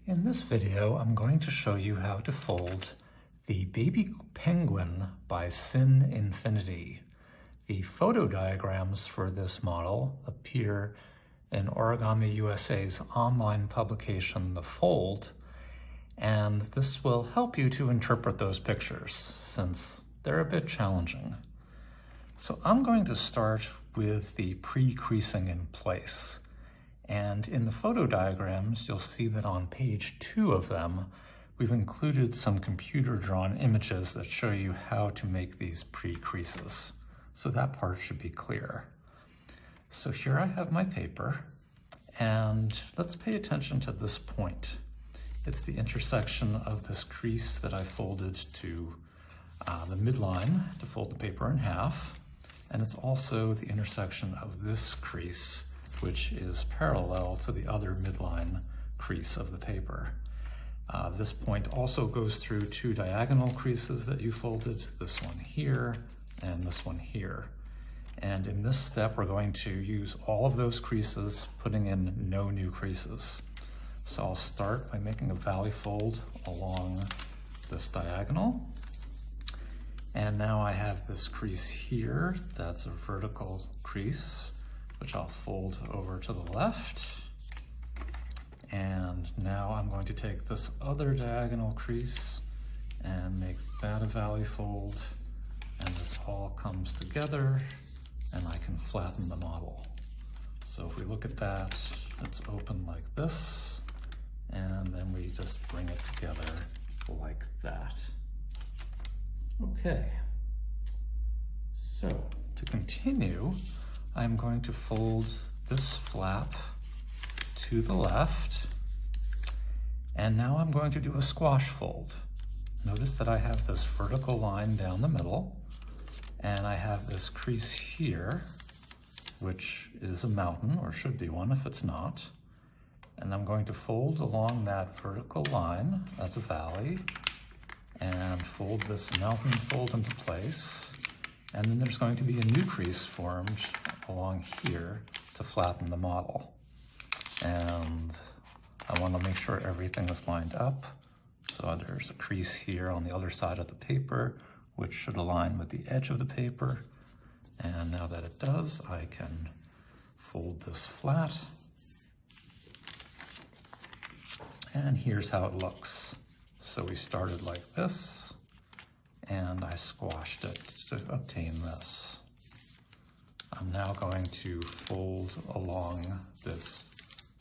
In this video, I'm going to show you how to fold the baby penguin by Sin Infinity. The photo diagrams for this model appear in OrigamiUSA's online publication, The Fold, and this will help you to interpret those pictures since they're a bit challenging. So I'm going to start with the pre-creasing in place. And in the photo diagrams, you'll see that on page 2 of them, we've included some computer-drawn images that show you how to make these pre-creases. So that part should be clear. So here I have my paper, and let's pay attention to this point. It's the intersection of this crease that I folded to the midline to fold the paper in half, and it's also the intersection of this crease, which is parallel to the other midline crease of the paper. This point also goes through 2 diagonal creases that you folded, this one here and this one here. And in this step, we're going to use all of those creases, putting in no new creases. So I'll start by making a valley fold along this diagonal. And now I have this crease here, that's a vertical crease, which I'll fold over to the left. And now I'm going to take this other diagonal crease and make that a valley fold. And this all comes together and I can flatten the model. So if we look at that, it's open like this. And then we just bring it together like that. Okay, so to continue, I'm going to fold this flap to the left, and now I'm going to do a squash fold. Notice that I have this vertical line down the middle, and I have this crease here, which is a mountain, or should be one if it's not. And I'm going to fold along that vertical line as a valley, and fold this mountain fold into place. And then there's going to be a new crease formed along here to flatten the model. And I want to make sure everything is lined up. So there's a crease here on the other side of the paper, which should align with the edge of the paper. And now that it does, I can fold this flat. And here's how it looks. So we started like this, and I squashed it to obtain this. I'm now going to fold along this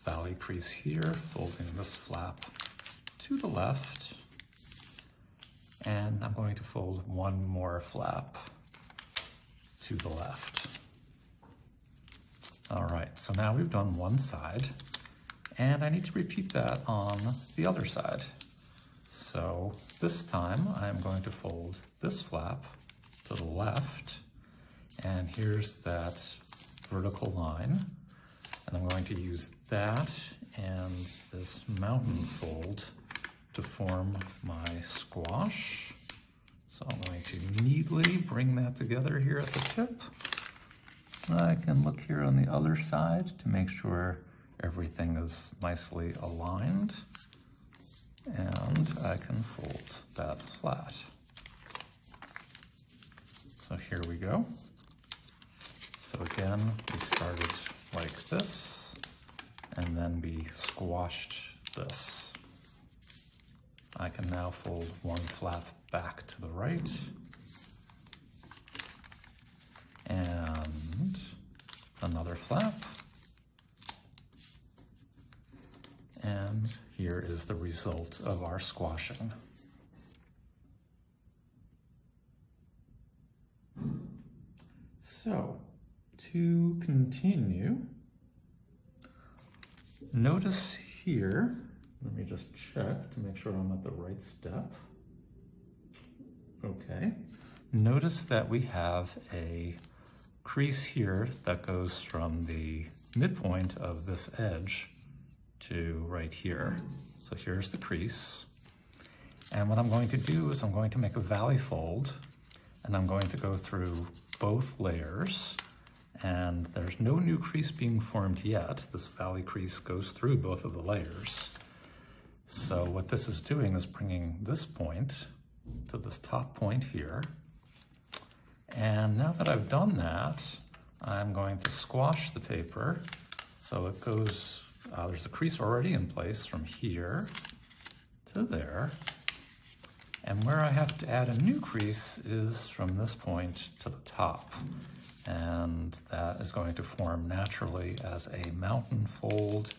valley crease here, folding this flap to the left, and I'm going to fold one more flap to the left. All right, so now we've done one side, and I need to repeat that on the other side. So this time I'm going to fold this flap to the left, and here's that vertical line, and I'm going to use that and this mountain fold to form my squash. So I'm going to neatly bring that together here at the tip. I can look here on the other side to make sure everything is nicely aligned. And I can fold that flat. So here we go. So again, we started like this, and then we squashed this. I can now fold one flap back to the right, and another flap. And here is the result of our squashing. So, to continue, notice here, let me just check to make sure I'm at the right step. Okay, notice that we have a crease here that goes from the midpoint of this edge to right here. So here's the crease. And what I'm going to do is I'm going to make a valley fold, and I'm going to go through both layers, and there's no new crease being formed yet. This valley crease goes through both of the layers. So what this is doing is bringing this point to this top point here. And now that I've done that, I'm going to squash the paper so it goes, there's a crease already in place from here to there. And where I have to add a new crease is from this point to the top. And that is going to form naturally as a mountain fold,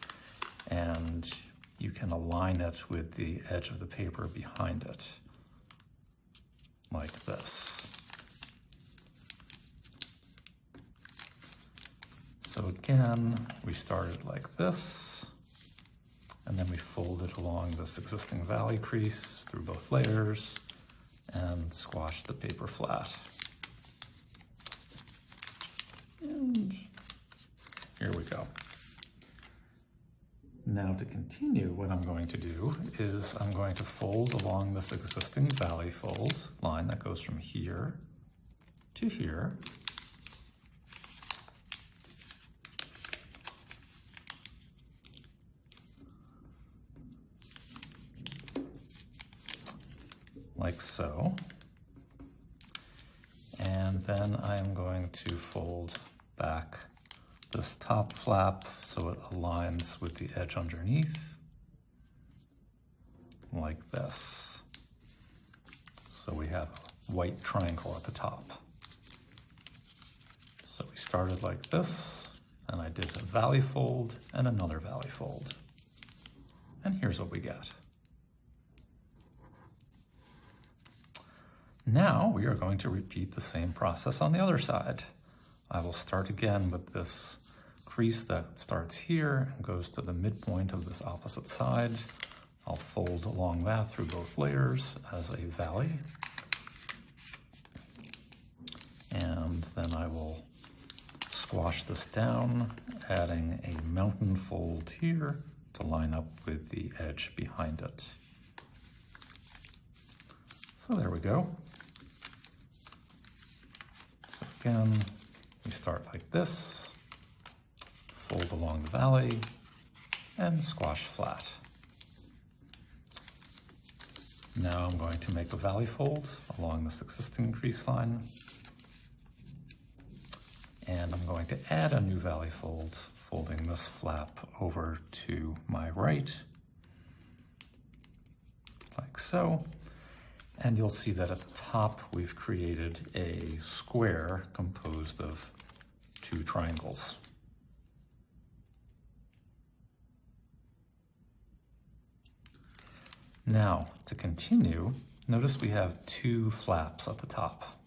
and you can align it with the edge of the paper behind it, like this. So again, we started like this, and then we folded along this existing valley crease through both layers and squashed the paper flat. And here we go. Now to continue, what I'm going to do is I'm going to fold along this existing valley fold line that goes from here to here. Like so. And then I'm going to fold back this top flap so it aligns with the edge underneath, like this. So we have a white triangle at the top. So we started like this, and I did a valley fold and another valley fold. And here's what we get. Now we are going to repeat the same process on the other side. I will start again with this crease that starts here and goes to the midpoint of this opposite side. I'll fold along that through both layers as a valley. And then I will squash this down, adding a mountain fold here to line up with the edge behind it. So there we go. So again, we start like this, fold along the valley, and squash flat. Now I'm going to make a valley fold along this existing crease line, and I'm going to add a new valley fold, folding this flap over to my right, like so. And you'll see that at the top, we've created a square composed of two triangles. Now, to continue, notice we have two flaps at the top.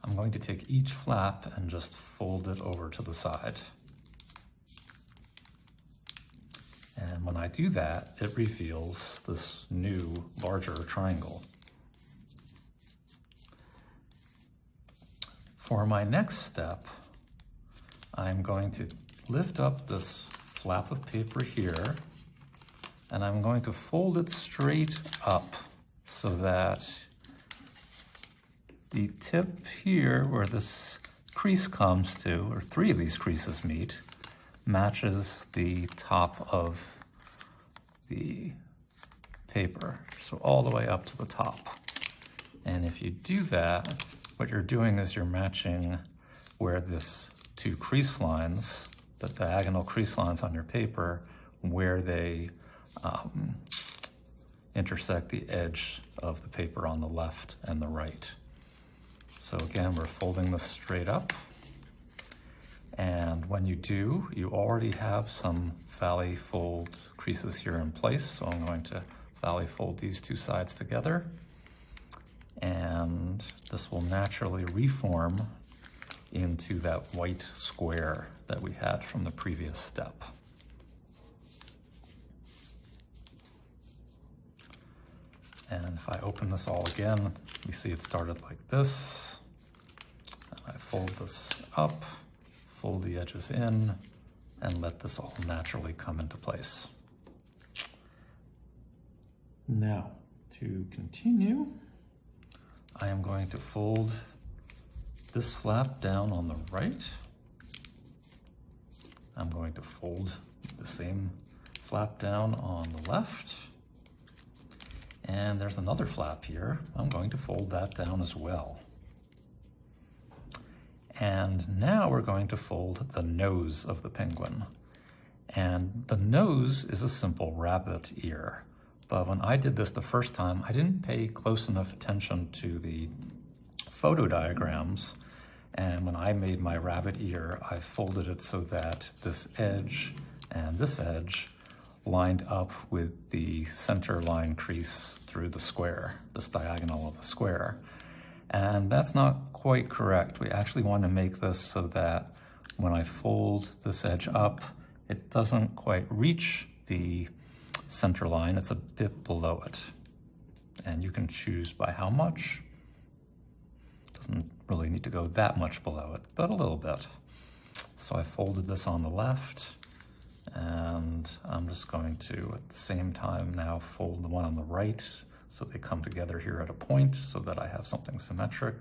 I'm going to take each flap and just fold it over to the side. And when I do that, it reveals this new, larger triangle. For my next step, I'm going to lift up this flap of paper here, and I'm going to fold it straight up so that the tip here, where this crease comes to, or three of these creases meet, matches the top of the paper, so all the way up to the top. And if you do that, what you're doing is you're matching where this two crease lines, the diagonal crease lines on your paper, where they intersect the edge of the paper on the left and the right. So again, we're folding this straight up. And when you do, you already have some valley fold creases here in place. So I'm going to valley fold these two sides together. And this will naturally reform into that white square that we had from the previous step. And if I open this all again, you see it started like this. And I fold this up, fold the edges in, and let this all naturally come into place. Now, to continue, I am going to fold this flap down on the right. I'm going to fold the same flap down on the left. And there's another flap here. I'm going to fold that down as well. And now we're going to fold the nose of the penguin. And the nose is a simple rabbit ear. But when I did this the first time, I didn't pay close enough attention to the photo diagrams. And when I made my rabbit ear, I folded it so that this edge and this edge lined up with the center line crease through the square, this diagonal of the square. And that's not quite correct. We actually want to make this so that when I fold this edge up, it doesn't quite reach the center line, it's a bit below it. And you can choose by how much. Doesn't really need to go that much below it, but a little bit. So I folded this on the left, and I'm just going to, at the same time now, fold the one on the right so they come together here at a point so that I have something symmetric.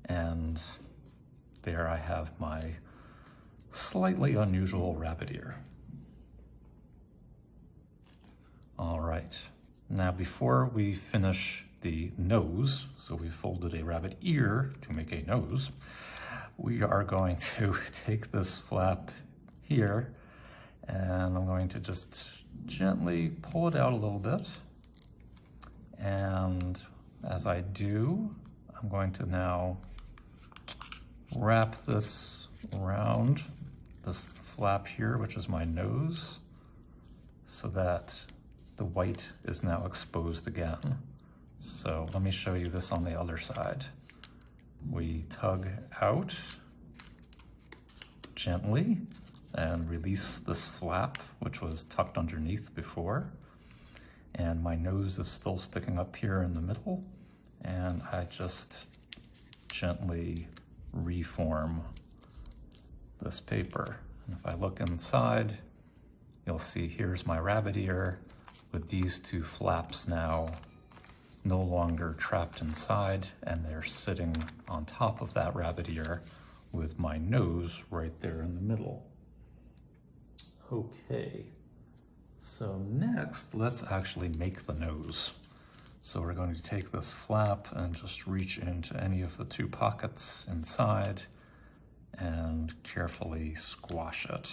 And there I have my slightly unusual rabbit ear. All right, now before we finish the nose, so we folded a rabbit ear to make a nose, we are going to take this flap here, and I'm going to just gently pull it out a little bit. And as I do, I'm going to now wrap this around this flap here, which is my nose, so that the white is now exposed again. So let me show you this on the other side. We tug out gently and release this flap, which was tucked underneath before. And my nose is still sticking up here in the middle. And I just gently reform this paper. And if I look inside, you'll see here's my rabbit ear with these two flaps now no longer trapped inside, and they're sitting on top of that rabbit ear with my nose right there in the middle. Okay, so next let's actually make the nose. So we're going to take this flap and just reach into any of the two pockets inside and carefully squash it.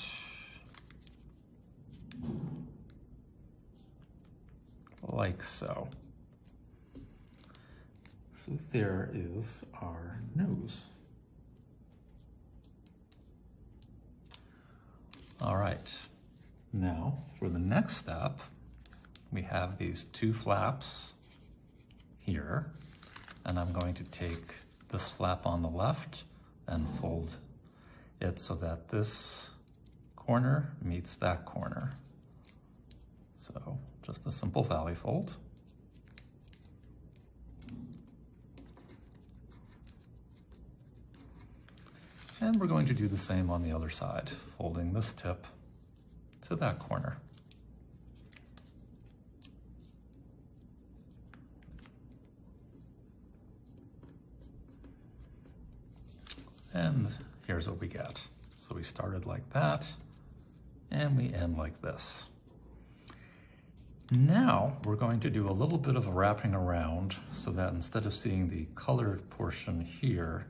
Like so. So there is our nose. All right, now for the next step, we have these two flaps here, and I'm going to take this flap on the left and fold it so that this corner meets that corner. So just a simple valley fold. And we're going to do the same on the other side, folding this tip to that corner. And here's what we get. So we started like that, and we end like this. Now we're going to do a little bit of wrapping around so that instead of seeing the colored portion here,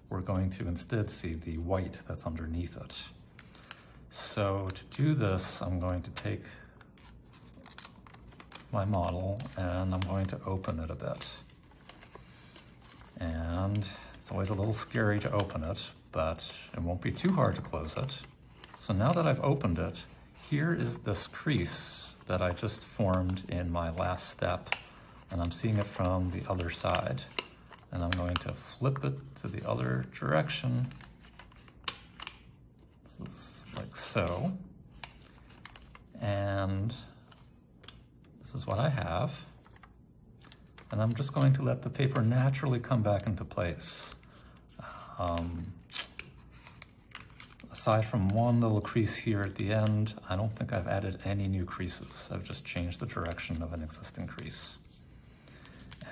we're going to instead see the white that's underneath it. So to do this, I'm going to take my model and I'm going to open it a bit. And it's always a little scary to open it, but it won't be too hard to close it. So now that I've opened it, here is this crease that I just formed in my last step, and I'm seeing it from the other side. And I'm going to flip it to the other direction. This is like so. And this is what I have. And I'm just going to let the paper naturally come back into place. Aside from one little crease here at the end, I don't think I've added any new creases. I've just changed the direction of an existing crease.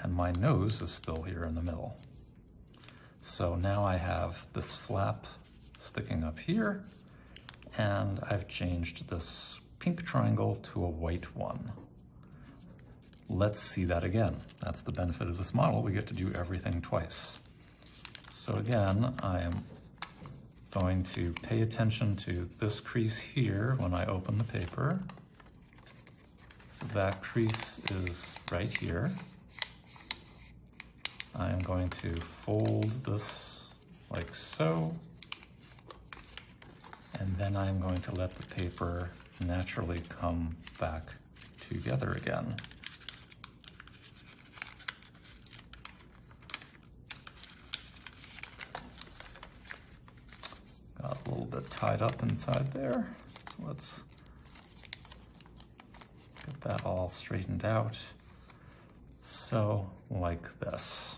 And my nose is still here in the middle. So now I have this flap sticking up here, and I've changed this pink triangle to a white one. Let's see that again. That's the benefit of this model. We get to do everything twice. So again, I am going to pay attention to this crease here when I open the paper. So that crease is right here. I am going to fold this like so, and then I'm going to let the paper naturally come back together again. Got a little bit tied up inside there. Let's get that all straightened out. So, like this.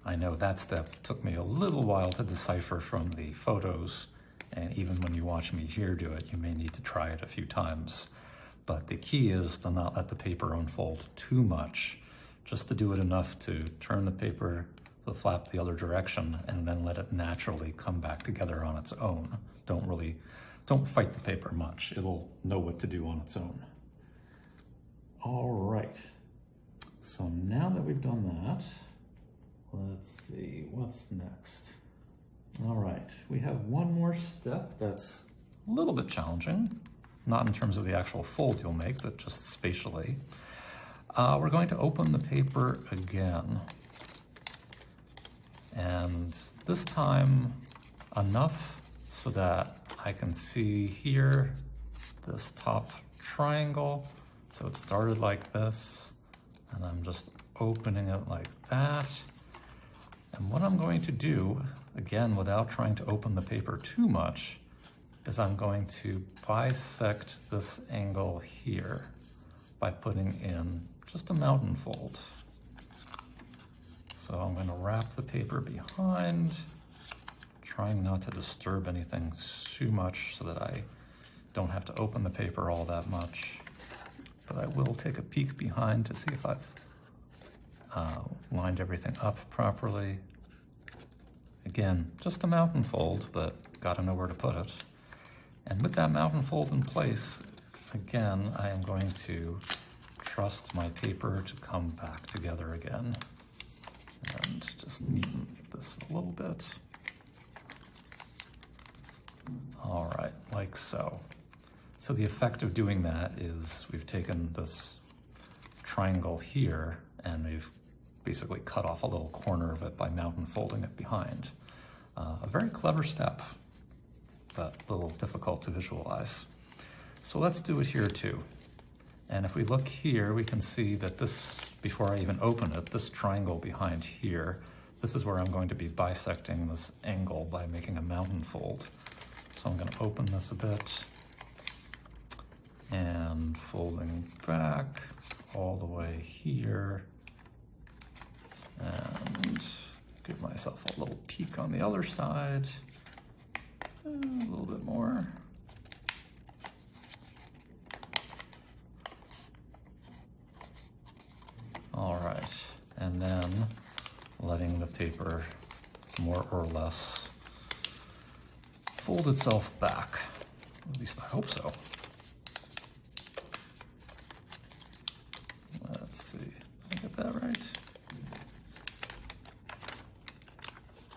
I know that step took me a little while to decipher from the photos, and even when you watch me here do it, you may need to try it a few times. But the key is to not let the paper unfold too much, just to do it enough to turn the paper, the flap the other direction, and then let it naturally come back together on its own. Don't fight the paper much. It'll know what to do on its own. All right, so now that we've done that, let's see, what's next? All right, we have one more step that's a little bit challenging, not in terms of the actual fold you'll make, but just spatially. We're going to open the paper again. And this time enough so that I can see here this top triangle. So it started like this, and I'm just opening it like that. And what I'm going to do, again, without trying to open the paper too much, is I'm going to bisect this angle here by putting in just a mountain fold. So I'm going to wrap the paper behind, trying not to disturb anything too much so that I don't have to open the paper all that much. But I will take a peek behind to see if I've lined everything up properly. Again, just a mountain fold, but gotta know where to put it. And with that mountain fold in place, again, I am going to trust my paper to come back together again. And just neaten this a little bit. All right, like so. So the effect of doing that is we've taken this triangle here and we've basically cut off a little corner of it by mountain folding it behind. A very clever step, but a little difficult to visualize. So let's do it here too. And if we look here, we can see that this, before I even open it, this triangle behind here, this is where I'm going to be bisecting this angle by making a mountain fold. So I'm going to open this a bit and folding back all the way here and give myself a little peek on the other side, a little bit more. All right, and then letting the paper more or less fold itself back. At least I hope so. Let's see, did I get that right?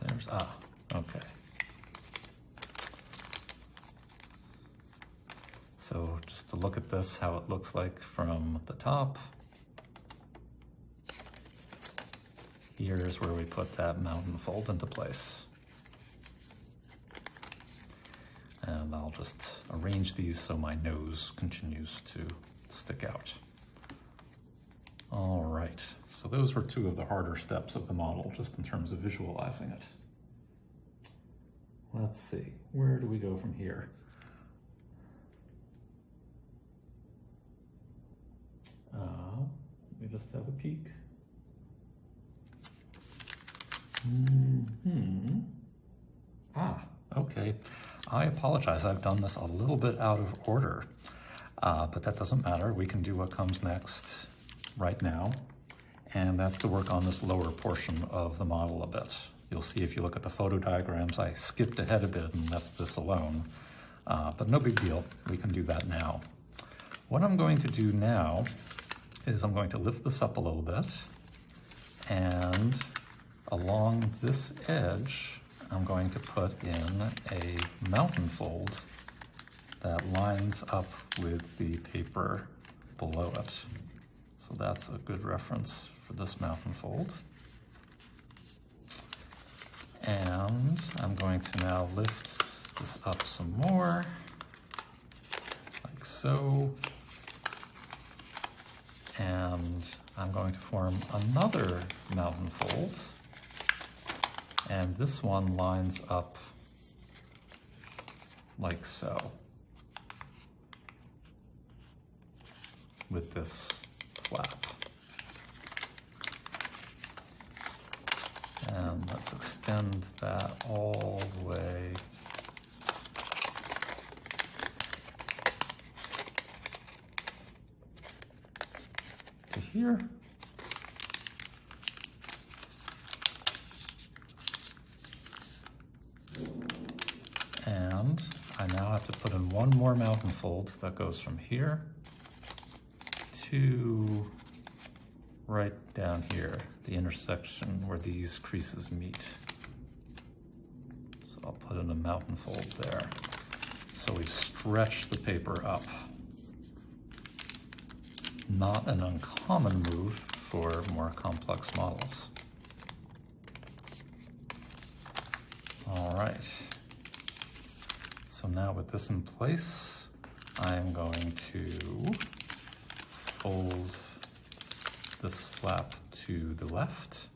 There's, okay. So just to look at this, how it looks like from the top. Here's where we put that mountain fold into place. And I'll just arrange these so my nose continues to stick out. All right, so those were two of the harder steps of the model, just in terms of visualizing it. Let's see, where do we go from here? Let me just have a peek. Okay. I apologize. I've done this a little bit out of order, but that doesn't matter. We can do what comes next right now, and that's to work on this lower portion of the model a bit. You'll see if you look at the photo diagrams, I skipped ahead a bit and left this alone, but no big deal. We can do that now. What I'm going to do now is I'm going to lift this up a little bit, and along this edge, I'm going to put in a mountain fold that lines up with the paper below it. So that's a good reference for this mountain fold. And I'm going to now lift this up some more, like so. And I'm going to form another mountain fold. And this one lines up like so, with this flap. And let's extend that all the way to here. And I now have to put in one more mountain fold that goes from here to right down here, the intersection where these creases meet. So I'll put in a mountain fold there. So we've stretched the paper up. Not an uncommon move for more complex models. All right. So now with this in place, I'm going to fold this flap to the left.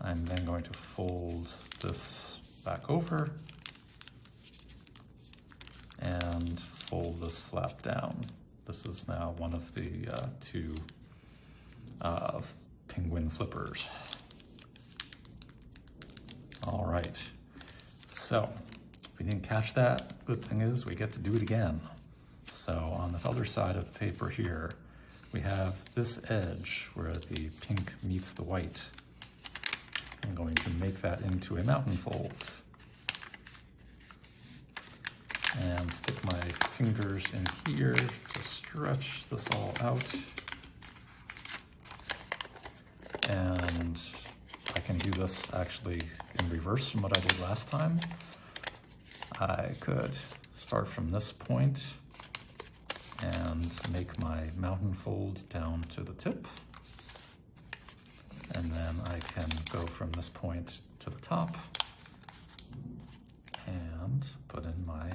I'm then going to fold this back over and fold this flap down. This is now one of the two penguin flippers. All right, so if we didn't catch that, good thing is we get to do it again. So on this other side of the paper here, we have this edge where the pink meets the white. I'm going to make that into a mountain fold. And stick my fingers in here to stretch this all out. And I can do this actually in reverse from what I did last time. I could start from this point and make my mountain fold down to the tip. And then I can go from this point to the top and put in my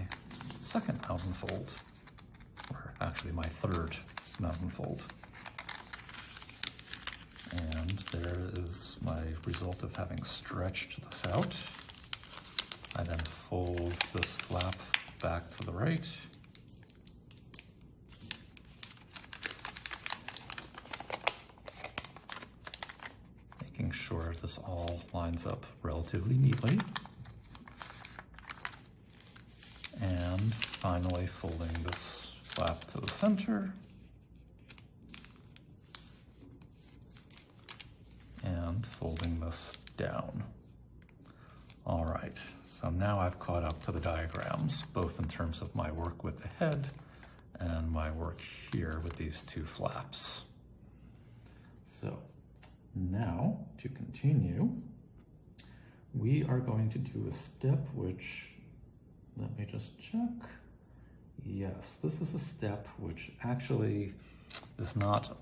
second mountain fold, or actually my third mountain fold. And there is my result of having stretched this out. I then fold this flap back to the right. Making sure this all lines up relatively neatly. And finally folding this flap to the center. And folding this down. All right, so now I've caught up to the diagrams, both in terms of my work with the head and my work here with these two flaps. So now to continue, we are going to do a step which, let me just check. Yes, this is a step which actually is not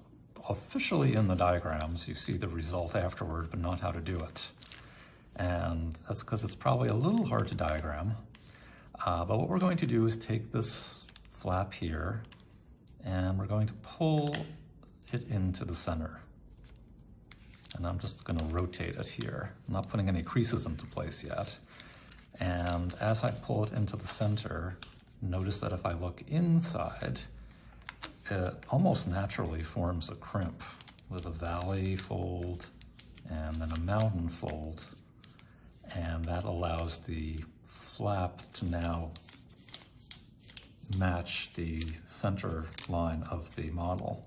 officially in the diagrams. You see the result afterward, but not how to do it. And that's because it's probably a little hard to diagram. But what we're going to do is take this flap here and we're going to pull it into the center. And I'm just going to rotate it here. I'm not putting any creases into place yet. And as I pull it into the center, notice that if I look inside, it almost naturally forms a crimp with a valley fold and then a mountain fold. And that allows the flap to now match the center line of the model.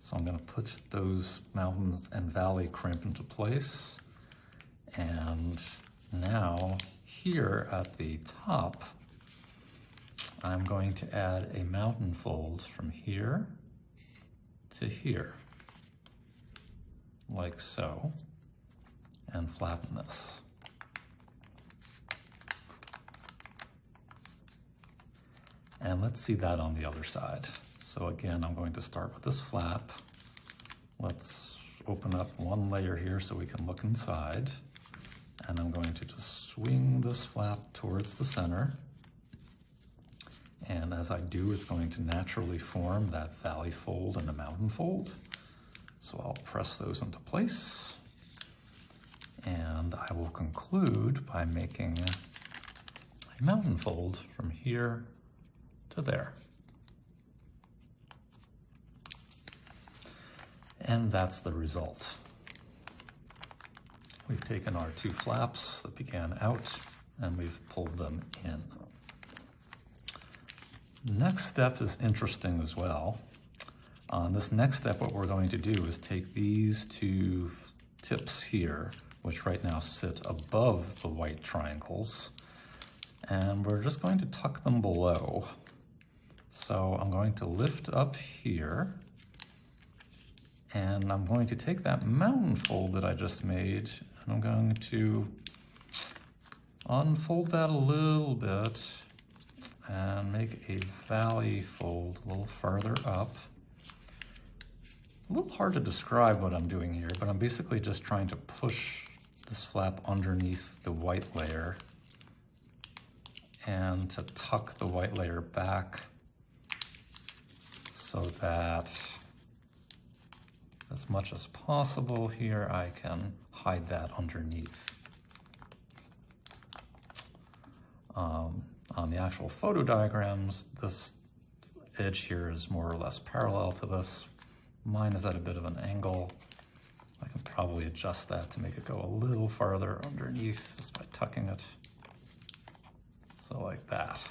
So I'm going to put those mountains and valley crimp into place And now here at the top, I'm going to add a mountain fold from here to here, like so, and flatten this. And let's see that on the other side. So again, I'm going to start with this flap. Let's open up one layer here so we can look inside. And I'm going to just swing this flap towards the center. And as I do, it's going to naturally form that valley fold and a mountain fold. So I'll press those into place. And I will conclude by making a mountain fold from here to there. And that's the result. We've taken our two flaps that began out and we've pulled them in. Next step is interesting as well. On this next step, what we're going to do is take these two tips here, which right now sit above the white triangles, and we're just going to tuck them below. So I'm going to lift up here, and I'm going to take that mountain fold that I just made, and I'm going to unfold that a little bit and make a valley fold a little further up. A little hard to describe what I'm doing here, but I'm basically just trying to push this flap underneath the white layer and to tuck the white layer back so that as much as possible here I can hide that underneath. On the actual photo diagrams, this edge here is more or less parallel to this. Mine is at a bit of an angle. I can probably adjust that to make it go a little farther underneath just by tucking it. So like that.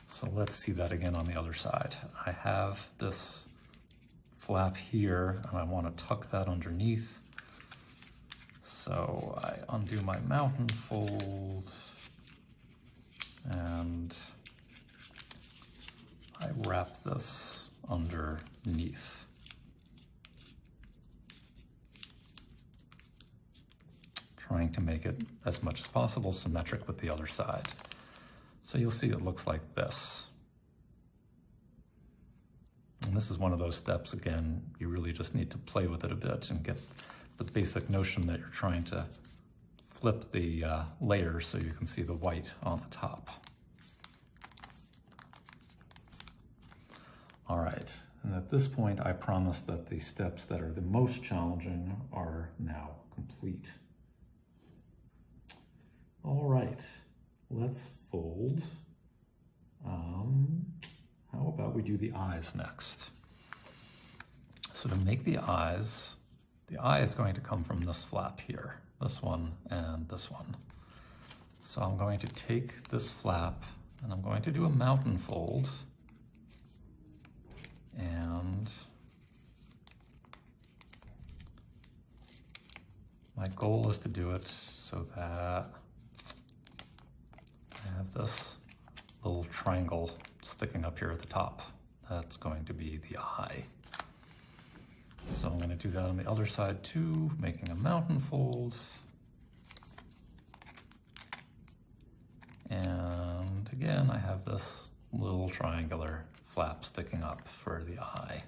So let's see that again on the other side. I have this flap here and I want to tuck that underneath. So I undo my mountain fold and I wrap this underneath. Trying to make it as much as possible symmetric with the other side. So you'll see it looks like this. And this is one of those steps, again, you really just need to play with it a bit and get the basic notion that you're trying to flip the layers so you can see the white on the top. All right, and at this point, I promise that the steps that are the most challenging are now complete. All right, let's fold. How about we do the eyes next? So to make the eye is going to come from this flap here, this one and this one. So I'm going to take this flap and I'm going to do a mountain fold. And my goal is to do it so that I have this little triangle sticking up here at the top. That's going to be the eye. So I'm going to do that on the other side too, making a mountain fold. And again, I have this little triangular flap sticking up for the eye.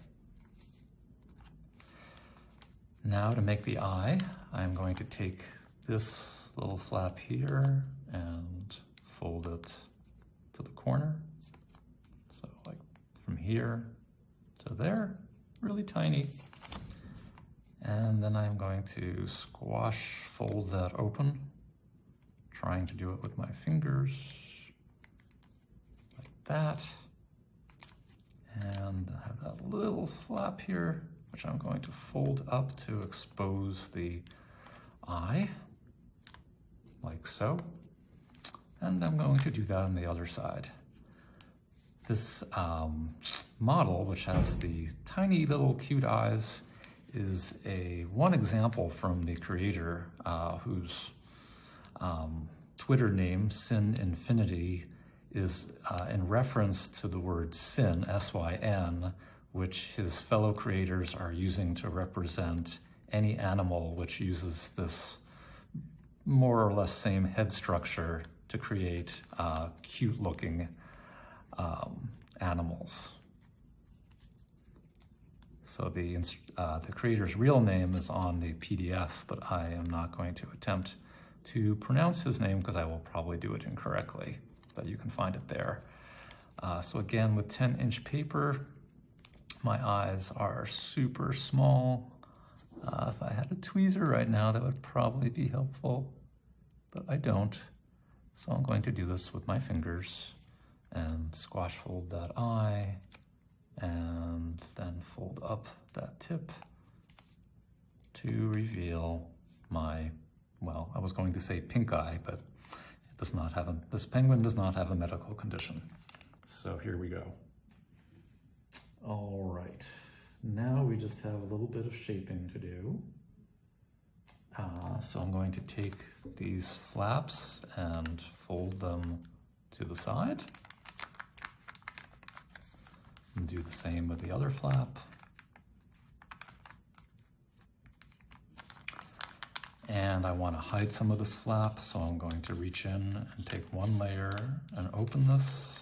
Now to make the eye, I'm going to take this little flap here and fold it to the corner. So like from here to there, really tiny. And then I'm going to squash fold that open, trying to do it with my fingers, like that. And I have that little flap here, which I'm going to fold up to expose the eye, like so. And I'm going to do that on the other side. This model, which has the tiny little cute eyes, is one example from the creator whose Twitter name, Sin Infinity, is in reference to the word sin, S-Y-N, which his fellow creators are using to represent any animal which uses this more or less same head structure to create cute-looking animals. So the creator's real name is on the PDF, but I am not going to attempt to pronounce his name because I will probably do it incorrectly, but you can find it there. So again, with 10-inch paper, my eyes are super small. If I had a tweezer right now, that would probably be helpful, but I don't. So I'm going to do this with my fingers and squash fold that eye and then fold up that tip to reveal my, well, I was going to say pink eye, but it does not have this penguin does not have a medical condition. So here we go. All right, now we just have a little bit of shaping to do. So I'm going to take these flaps and fold them to the side. And do the same with the other flap. And I want to hide some of this flap, so I'm going to reach in and take one layer and open this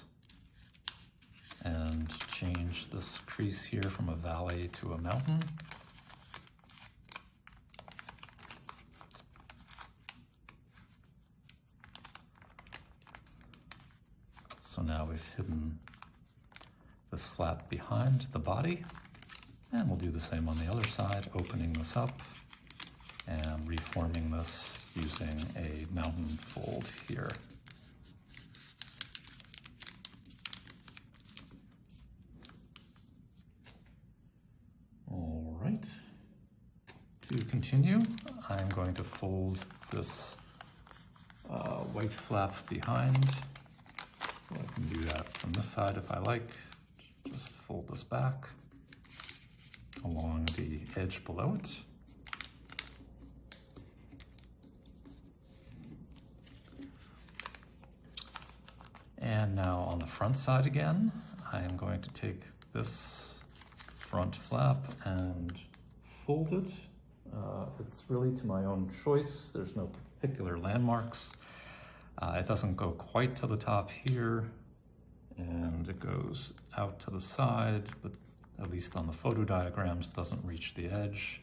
and change this crease here from a valley to a mountain. So now we've hidden this flap behind the body, and we'll do the same on the other side, opening this up and reforming this using a mountain fold here. All right, to continue, I'm going to fold this white flap behind. So I can do that from this side if I like. Just fold this back along the edge below it. And now on the front side again, I am going to take this front flap and fold it. It's really to my own choice. There's no particular landmarks. It doesn't go quite to the top here, and it goes out to the side, but at least on the photo diagrams, doesn't reach the edge,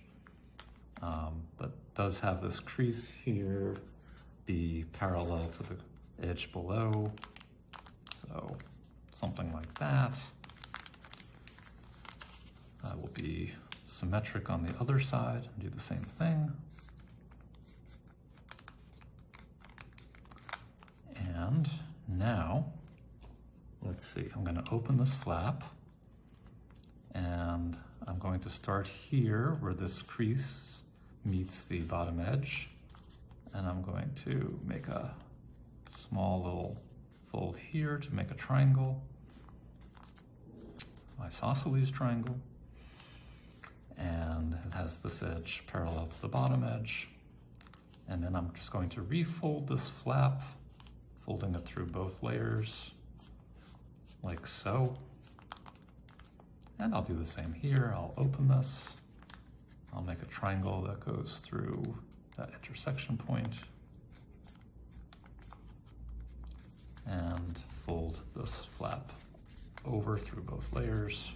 but does have this crease here be parallel to the edge below. So something like that. I will be symmetric on the other side and do the same thing. And now, let's see, I'm going to open this flap and I'm going to start here where this crease meets the bottom edge, and I'm going to make a small little fold here to make a triangle, isosceles triangle, and it has this edge parallel to the bottom edge. And then I'm just going to refold this flap, folding it through both layers, like so. And I'll do the same here. I'll open this. I'll make a triangle that goes through that intersection point, and fold this flap over through both layers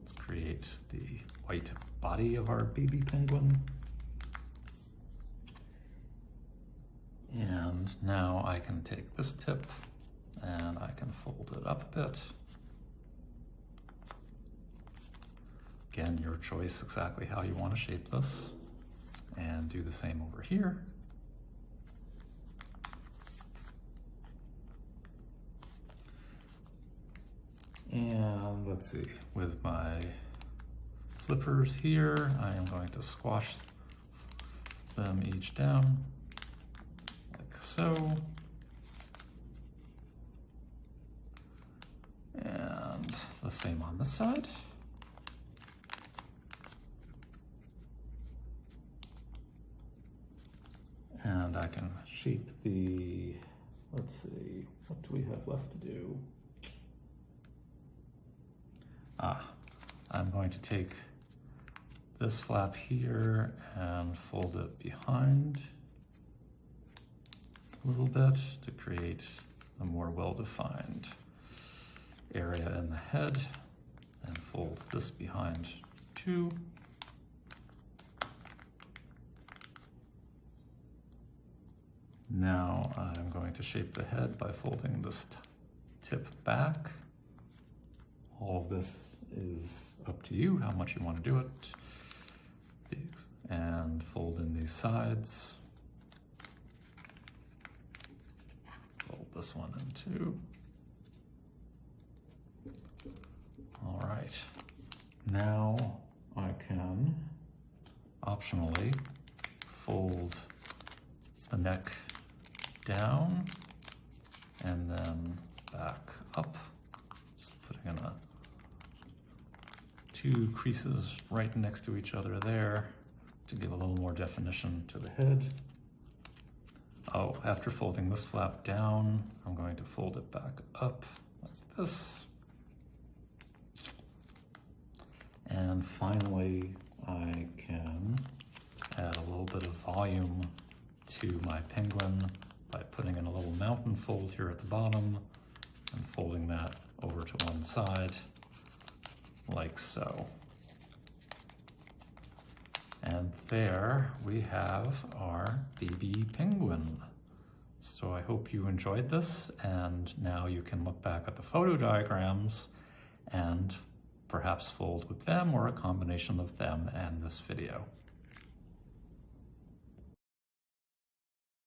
to create the white body of our baby penguin. And now I can take this tip and I can fold it up a bit. Again, your choice exactly how you want to shape this, and do the same over here. And let's see, with my flippers here, I am going to squash them each down, like so. And the same on this side. And I can shape the, let's see, what do we have left to do? I'm going to take this flap here and fold it behind a little bit to create a more well-defined area in the head, and fold this behind too. Now I'm going to shape the head by folding this tip back. All of this is up to you, how much you want to do it. And fold in these sides. Fold this one in too. All right, now I can optionally fold the neck down and then back up, just putting in two creases right next to each other there to give a little more definition to the head. Oh, after folding this flap down, I'm going to fold it back up like this. And finally, I can add a little bit of volume to my penguin by putting in a little mountain fold here at the bottom and folding that over to one side, like so. And there we have our baby penguin. So I hope you enjoyed this, and now you can look back at the photo diagrams and perhaps fold with them or a combination of them and this video.